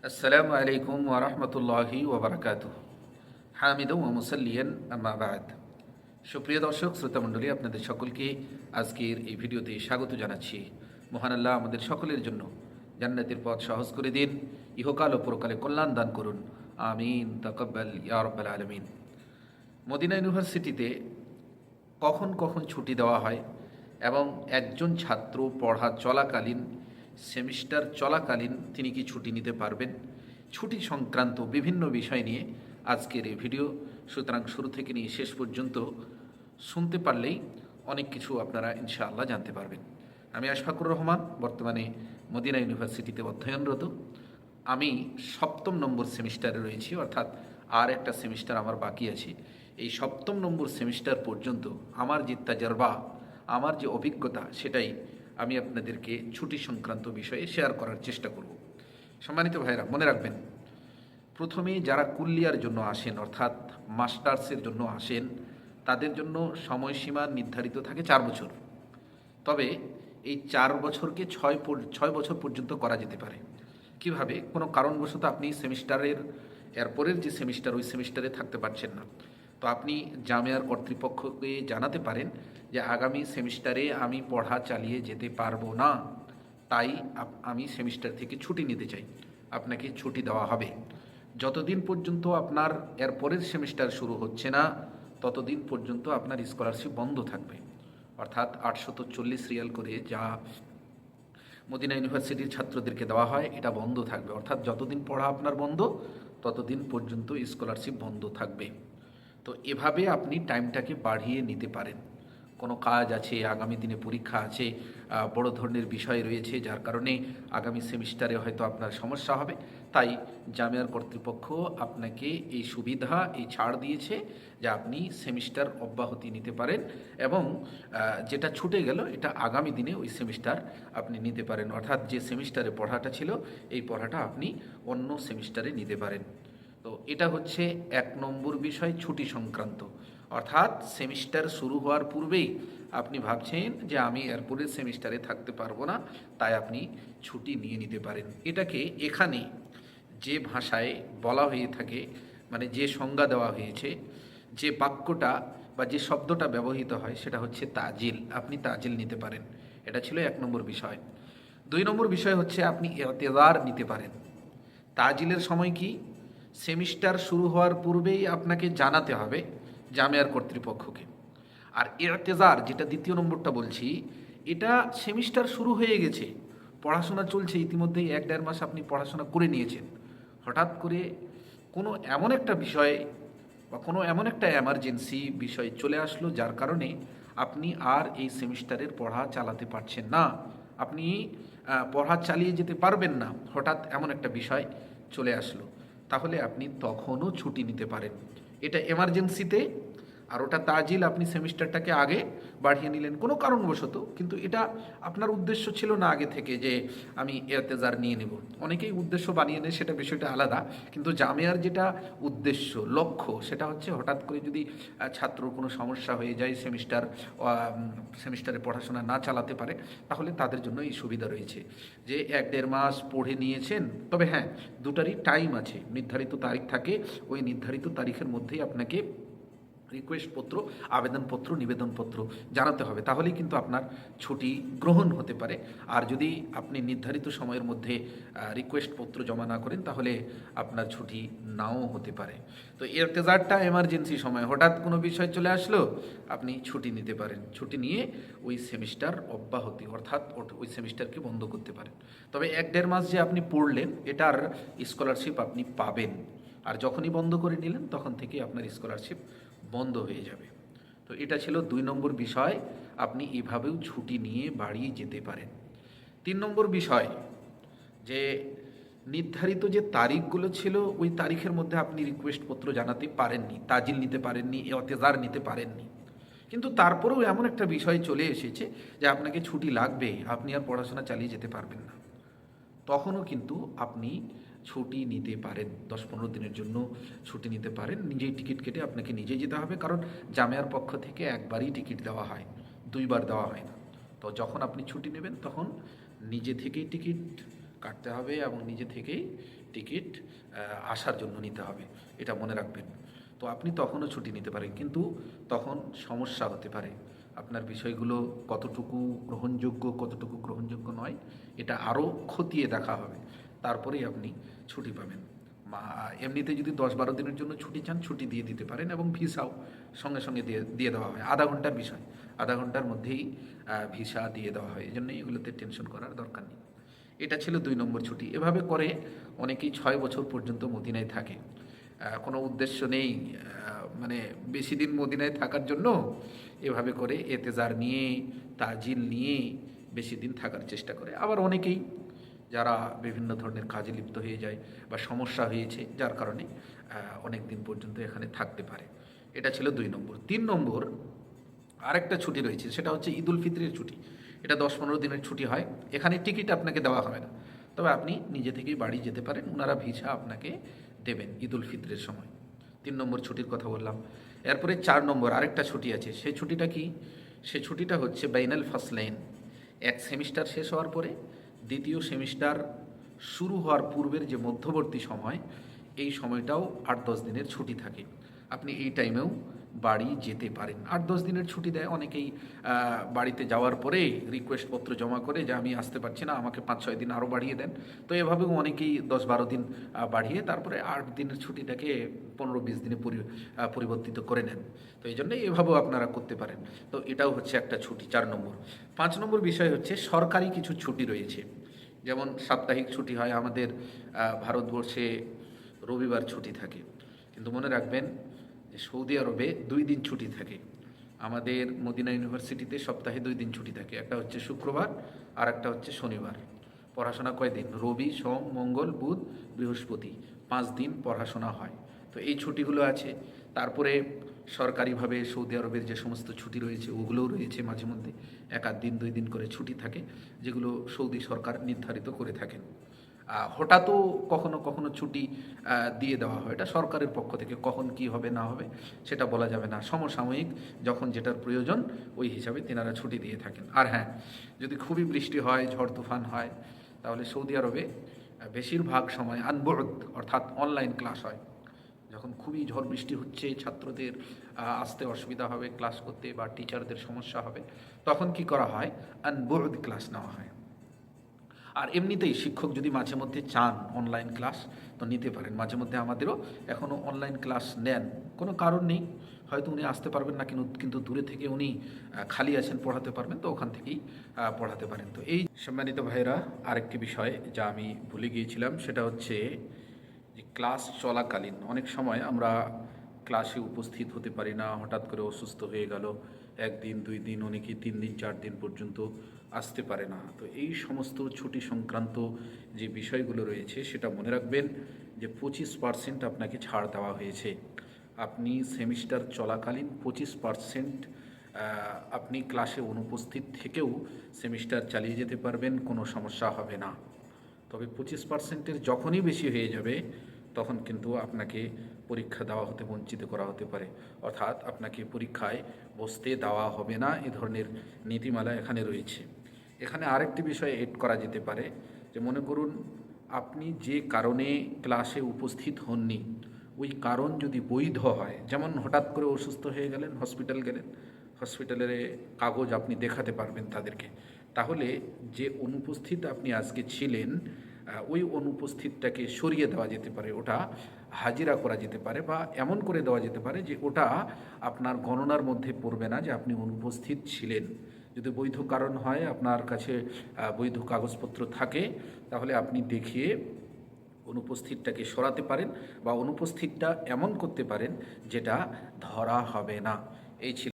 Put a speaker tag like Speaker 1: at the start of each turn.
Speaker 1: আসসালামু আলাইকুম ওয়া রাহমাতুল্লাহি ওয়া বারাকাতুহু। হামিদুম ওয়া মুসাল্লিয়ান আম্মা বা'দ। সুপ্রিয় দর্শক শ্রোতামণ্ডলী, আপনাদের সকলকে আজকের এই ভিডিওতে স্বাগত জানাচ্ছি। মহান আল্লাহ আমাদের সকলের জন্য জান্নাতের পথ সহজ করে দিন, ইহকাল ও পরকালে কল্যাণ দান করুন। আমিন তাকাব্বাল ইয়া রাব্বাল আলামিন। মদিনা ইউনিভার্সিটিতে কখন কখন ছুটি দেওয়া হয় এবং একজন ছাত্র পড়া চলাকালীন, সেমিস্টার চলাকালীন তিনি কি ছুটি নিতে পারবেন, ছুটি সংক্রান্ত বিভিন্ন বিষয় নিয়ে আজকের এই ভিডিও। সুতরাং শুরু থেকে নিয়ে শেষ পর্যন্ত শুনতে পারলেই অনেক কিছু আপনারা ইনশাআল্লাহ জানতে পারবেন। আমি আশফাকুর রহমান, বর্তমানে মদিনা ইউনিভার্সিটিতে অধ্যয়নরত। আমি ৭ম নম্বর সেমিস্টারে রয়েছি, অর্থাৎ আর একটা সেমিস্টার আমার বাকি আছে। এই ৭ম নম্বর সেমিস্টার পর্যন্ত আমার যে তাজারবা, আমার যে অভিজ্ঞতা, সেটাই আমি আপনাদেরকে ছুটি সংক্রান্ত বিষয়ে শেয়ার করার চেষ্টা করব। সম্মানিত ভাইরা, মনে রাখবেন, প্রথমে যারা কুল্লিয়ার জন্য আসেন, অর্থাৎ মাস্টার্সের জন্য আসেন, তাদের জন্য সময়সীমা নির্ধারিত থাকে 4 বছর। তবে এই 4 বছরকে 6 বছর পর্যন্ত করা যেতে পারে। কিভাবে? কোনো কারণবশত আপনি সেমিস্টারের এরপরের যে সেমিস্টার, ওই সেমিস্টারে থাকতে পারছেন না, তো আপনি জামিয়ার কর্তৃপক্ষকে জানাতে পারেন যে আগামী সেমিস্টারে আমি পড়া চালিয়ে যেতে পারবো না, তাই আমি সেমিস্টার থেকে ছুটি নিতে চাই। আপনাকে ছুটি দেওয়া হবে। যতদিন পর্যন্ত আপনার এরপরের সেমিস্টার শুরু হচ্ছে না, ততদিন পর্যন্ত আপনার স্কলারশিপ বন্ধ থাকবে। অর্থাৎ 840 রিয়াল করে যা মদিনা ইউনিভার্সিটির ছাত্রদেরকে দেওয়া হয়, এটা বন্ধ থাকবে। অর্থাৎ যতদিন পড়া আপনার বন্ধ, ততদিন পর্যন্ত স্কলারশিপ বন্ধ থাকবে। তো এভাবে আপনি টাইমটাকে বাড়িয়ে নিতে পারেন। কোনো কাজ আছে, আগামী দিনে পরীক্ষা আছে, বড় ধরনের বিষয় রয়েছে, যার কারণে আগামী সেমিস্টারে হয়তো আপনার সমস্যা হবে, তাই জামিয়ার কর্তৃপক্ষ আপনাকে এই সুবিধা, এই ছাড় দিয়েছে যে আপনি সেমিস্টার অব্যাহতি নিতে পারেন এবং যেটা ছুটে গেল এটা আগামী দিনে ওই সেমিস্টার আপনি নিতে পারেন। অর্থাৎ যে সেমিস্টারে পড়াটা ছিল, এই পড়াটা আপনি অন্য সেমিস্টারে নিতে পারেন। তো এটা হচ্ছে 1 নম্বর বিষয়, ছুটি সংক্রান্ত। অর্থাৎ সেমিস্টার শুরু হওয়ার পূর্বেই আপনি ভাবছেন যে আমি এরপরের সেমিস্টারে থাকতে পারবো না, তাই আপনি ছুটি নিয়ে নিতে পারেন। এটাকে এখানে যে ভাষায় বলা হয়ে থাকে, মানে যে সংজ্ঞা দেওয়া হয়েছে, যে বাক্যটা বা যে শব্দটা ব্যবহৃত হয়, সেটা হচ্ছে তাজিল। আপনি তাজিল নিতে পারেন। এটা ছিল 1 নম্বর বিষয়। 2 নম্বর বিষয় হচ্ছে আপনি ইতিজার নিতে পারেন। তাজিলের সময় কি? সেমিস্টার শুরু হওয়ার পূর্বেই আপনাকে জানাতে হবে জামিয়ার কর্তৃপক্ষকে। আর ইতিজার, যেটা 2য় নম্বরটা বলছি, এটা সেমিস্টার শুরু হয়ে গেছে, পড়াশোনা চলছে, ইতিমধ্যেই 1-1.5 মাস আপনি পড়াশোনা করে নিয়েছেন। হঠাৎ করে কোনো এমন একটা বিষয় বা কোনো এমন একটা এমার্জেন্সি বিষয় চলে আসলো, যার কারণে আপনি আর এই সেমিস্টারের পড়া চালাতে পারছেন না, আপনি পড়া চালিয়ে যেতে পারবেন না, হঠাৎ এমন একটা বিষয় চলে আসলো, তাহলে আপনি তখনও ছুটি নিতে পারেন। এটা এমার্জেন্সিতে। আর ওটা তাজিল, আপনি সেমিস্টারটাকে আগে বাড়িয়ে নিলেন কোনো কারণবশত, কিন্তু এটা আপনার উদ্দেশ্য ছিল না আগে থেকে যে আমি এতেজার নিয়ে নেব। অনেকেই উদ্দেশ্য বানিয়ে নেয়, সেটা বিষয়টা আলাদা, কিন্তু জামিয়ার যেটা উদ্দেশ্য, লক্ষ্য, সেটা হচ্ছে হঠাৎ করে যদি ছাত্রর কোনো সমস্যা হয়ে যায়, সেমিস্টারে পড়াশোনা না চালাতে পারে, তাহলে তাদের জন্য এই সুবিধা রয়েছে যে 1-1.5 মাস পড়ে নিয়েছেন। তবে হ্যাঁ, দুটারই টাইম আছে, নির্ধারিত তারিখ থাকে, ওই নির্ধারিত তারিখের মধ্যেই আপনাকে রিকোয়েস্টপত্র, আবেদনপত্র, নিবেদনপত্র জানাতে হবে, তাহলেই কিন্তু আপনার ছুটি গ্রহণ হতে পারে। আর যদি আপনি নির্ধারিত সময়ের মধ্যে রিকোয়েস্টপত্র জমা না করেন, তাহলে আপনার ছুটি নাও হতে পারে। তো ইর্তেজারটা এমার্জেন্সি সময়, হঠাৎ কোনো বিষয় চলে আসলো, আপনি ছুটি নিতে পারেন। ছুটি নিয়ে ওই সেমিস্টার অব্যাহতি, অর্থাৎ ওই সেমিস্টারকে বন্ধ করতে পারেন। তবে 1-1.5 মাস যে আপনি পড়লেন, এটার স্কলারশিপ আপনি পাবেন। আর যখনই বন্ধ করে নিলেন, তখন থেকে আপনার স্কলারশিপ বন্ধ হয়ে যাবে। তো এটা ছিল 2 নম্বর বিষয়, আপনি এভাবেও ছুটি নিয়ে বাড়ি যেতে পারেন। 3 নম্বর বিষয়, যে নির্ধারিত যে তারিখগুলো ছিল, ওই তারিখের মধ্যে আপনি রিকোয়েস্টপত্র জানাতে পারেননি, তাজিল নিতে পারেননি, এতেজার নিতে পারেননি, কিন্তু তারপরেও এমন একটা বিষয় চলে এসেছে যে আপনাকে ছুটি লাগবে, আপনি আর পড়াশোনা চালিয়ে যেতে পারবেন না, তখনও কিন্তু আপনি ছুটি নিতে পারেন। 10-15 দিনের জন্য ছুটি নিতে পারেন। নিজেই টিকিট কেটে আপনাকে নিজেই যেতে হবে, কারণ জামিয়ার পক্ষ থেকে একবারই টিকিট দেওয়া হয়, 2 বার দেওয়া হয় না। তো যখন আপনি ছুটি নেবেন, তখন নিজে থেকেই টিকিট কাটতে হবে এবং নিজে থেকেই টিকিট আসার জন্য নিতে হবে, এটা মনে রাখবেন। তো আপনি তখনও ছুটি নিতে পারেন, কিন্তু তখন সমস্যা হতে পারে। আপনার বিষয়গুলো কতটুকু গ্রহণযোগ্য কতটুকু গ্রহণযোগ্য নয়, এটা আরও খতিয়ে দেখা হবে, তারপরেই আপনি ছুটি পাবেন। এমনিতে যদি 10-12 দিনের জন্য ছুটি চান, ছুটি দিয়ে দিতে পারেন, এবং ভিসাও সঙ্গে সঙ্গে দিয়ে দেওয়া হয়। আধা ঘন্টার বিষয়, আধা ঘন্টার মধ্যেই ভিসা দিয়ে দেওয়া হয়। এই জন্য এগুলোতে টেনশন করার দরকার নেই। এটা ছিল 2 নম্বর ছুটি। এভাবে করে অনেকেই 6 বছর পর্যন্ত মদিনায় থাকে। কোনো উদ্দেশ্য নেই মানে বেশি দিন মদিনায় থাকার জন্য, এভাবে করে এতেজার নিয়ে তাজিল নিয়ে বেশি দিন থাকার চেষ্টা করে। আবার অনেকেই যারা বিভিন্ন ধরনের কাজে লিপ্ত হয়ে যায় বা সমস্যা হয়েছে, যার কারণে অনেক দিন পর্যন্ত এখানে থাকতে পারে। এটা ছিল 2 নম্বর। 3 নম্বর আরেকটা ছুটি রয়েছে, সেটা হচ্ছে ঈদুল ফিতরের ছুটি। এটা 10-15 দিনের ছুটি হয়। এখানে টিকিট আপনাকে দেওয়া হবে না, তবে আপনি নিজে থেকেই বাড়ি যেতে পারেন, ওনারা ভিসা আপনাকে দেবেন ঈদুল ফিতরের সময়। 3 নম্বর ছুটির কথা বললাম। এরপরে 4 নম্বর আরেকটা ছুটি আছে। সেই ছুটিটা কি? সে ছুটিটা হচ্ছে বাইনাল ফাসলাইন। এক সেমিস্টার শেষ হওয়ার পরে দ্বিতীয় সেমিস্টার শুরু হওয়ার পূর্বের যে মধ্যবর্তী সময়, এই সময়টাও 8-10 দিনের ছুটি থাকে। আপনি এই টাইমেও বাড়ি যেতে পারেন। 8-10 দিনের ছুটি দেয় অনেকেই। বাড়িতে যাওয়ার পরে রিকোয়েস্টপত্র জমা করে যে আমি আসতে পারছি না, আমাকে 5-6 দিন আরও বাড়িয়ে দেন। তো এভাবেও অনেকেই 10-12 দিন বাড়িয়ে তারপরে 8 দিনের ছুটিটাকে 15-20 দিনে পরিবর্তিত করে নেন। তো এই জন্যই এভাবেও আপনারা করতে পারেন। তো এটাও হচ্ছে একটা ছুটি, 4 নম্বর। 5 নম্বর বিষয় হচ্ছে সরকারি কিছু ছুটি রয়েছে। যেমন সাপ্তাহিক ছুটি হয় আমাদের ভারতবর্ষে, রবিবার ছুটি থাকে। কিন্তু মনে রাখবেন যে সৌদি আরবে 2 দিন ছুটি থাকে। আমাদের মদিনা ইউনিভার্সিটিতে সপ্তাহে 2 দিন ছুটি থাকে, একটা হচ্ছে শুক্রবার আর একটা হচ্ছে শনিবার। পড়াশোনা কয় দিন? রবি, সোম, মঙ্গল, বুধ, বৃহস্পতি, 5 দিন পড়াশোনা হয়। তো এই ছুটিগুলো আছে। তারপরে সরকারিভাবে সৌদি আরবের যে সমস্ত ছুটি রয়েছে ওগুলোও রয়েছে। মাঝে মধ্যে 1-8 দিন 2 দিন করে ছুটি থাকে, যেগুলো সৌদি সরকার নির্ধারিত করে থাকেন। হঠাৎও কখনো কখনো ছুটি দিয়ে দেওয়া হয়। এটা সরকারের পক্ষ থেকে, কখন কি হবে না হবে সেটা বলা যাবে না। সমসাময়িক যখন যেটার প্রয়োজন ওই হিসাবে তেনারা ছুটি দিয়ে থাকেন। আর হ্যাঁ, যদি খুবই বৃষ্টি হয়, ঝড় তুফান হয়, তাহলে সৌদি আরবে বেশিরভাগ সময় আনবোর্ড অর্থাৎ অনলাইন ক্লাস হয়। যখন খুবই ঝড় বৃষ্টি হচ্ছে, ছাত্রদের আসতে অসুবিধা হবে ক্লাস করতে, বা টিচারদের সমস্যা হবে, তখন কি করা হয়? আনবোর্ড ক্লাস নেওয়া হয়। আর এমনিতেই শিক্ষক যদি মাঝে মধ্যে চান অনলাইন ক্লাস, তো নিতে পারেন। মাঝে মধ্যে আমাদেরও এখনও অনলাইন ক্লাস নেন, কোনো কারণ নেই, হয়তো উনি আসতে পারবেন না, কিন্তু দূরে থেকে উনি খালি আছেন, পড়াতে পারবেন, তো ওখান থেকেই পড়াতে পারেন। তো এই সম্মানিত ভাইরা, আরেকটি বিষয় যা আমি ভুলে গিয়েছিলাম, সেটা হচ্ছে যে ক্লাস চলাকালীন অনেক সময় আমরা ক্লাসে উপস্থিত হতে পারি না, হঠাৎ করে অসুস্থ হয়ে গেল, 1 দিন 2 দিন, অনেকেই 3 দিন 4 দিন পর্যন্ত আসতে পারে না। তো এই সমস্ত ছুটি সংক্রান্ত যে বিষয়গুলো রয়েছে সেটা মনে রাখবেন যে 25% আপনাকে ছাড় দেওয়া হয়েছে। আপনি সেমিস্টার চলাকালীন 25% আপনি ক্লাসে অনুপস্থিত থেকেও সেমিস্টার চালিয়ে যেতে পারবেন, কোনো সমস্যা হবে না। তবে 25%-এর যখনই বেশি হয়ে যাবে, তখন কিন্তু আপনাকে পরীক্ষা দেওয়া হতে বঞ্চিত করা হতে পারে, অর্থাৎ আপনাকে পরীক্ষায় বসতে দেওয়া হবে না। এ ধরনের নীতিমালা এখানে রয়েছে। এখানে আরেকটি বিষয় এড করা যেতে পারে, যে মনে করুন আপনি যে কারণে ক্লাসে উপস্থিত হননি, ওই কারণ যদি বৈধ হয়, যেমন হঠাৎ করে অসুস্থ হয়ে গেলেন, হসপিটাল গেলেন, হসপিটালের কাগজ আপনি দেখাতে পারবেন তাদেরকে, তাহলে যে অনুপস্থিত আপনি আজকে ছিলেন, ওই অনুপস্থিতটাকে সরিয়ে দেওয়া যেতে পারে, ওটা হাজিরা করা যেতে পারে, বা এমন করে দেওয়া যেতে পারে যে ওটা আপনার গণনার মধ্যে পড়বে না যে আপনি অনুপস্থিত ছিলেন। যদি বৈধ কারণ হয়, আপনার কাছে বৈধ কাগজপত্র থাকে, তাহলে আপনি দেখিয়ে অনুপস্থিতটাকে সরাতে পারেন, বা অনুপস্থিতটা এমন করতে পারেন যেটা ধরা হবে না। এই ছিল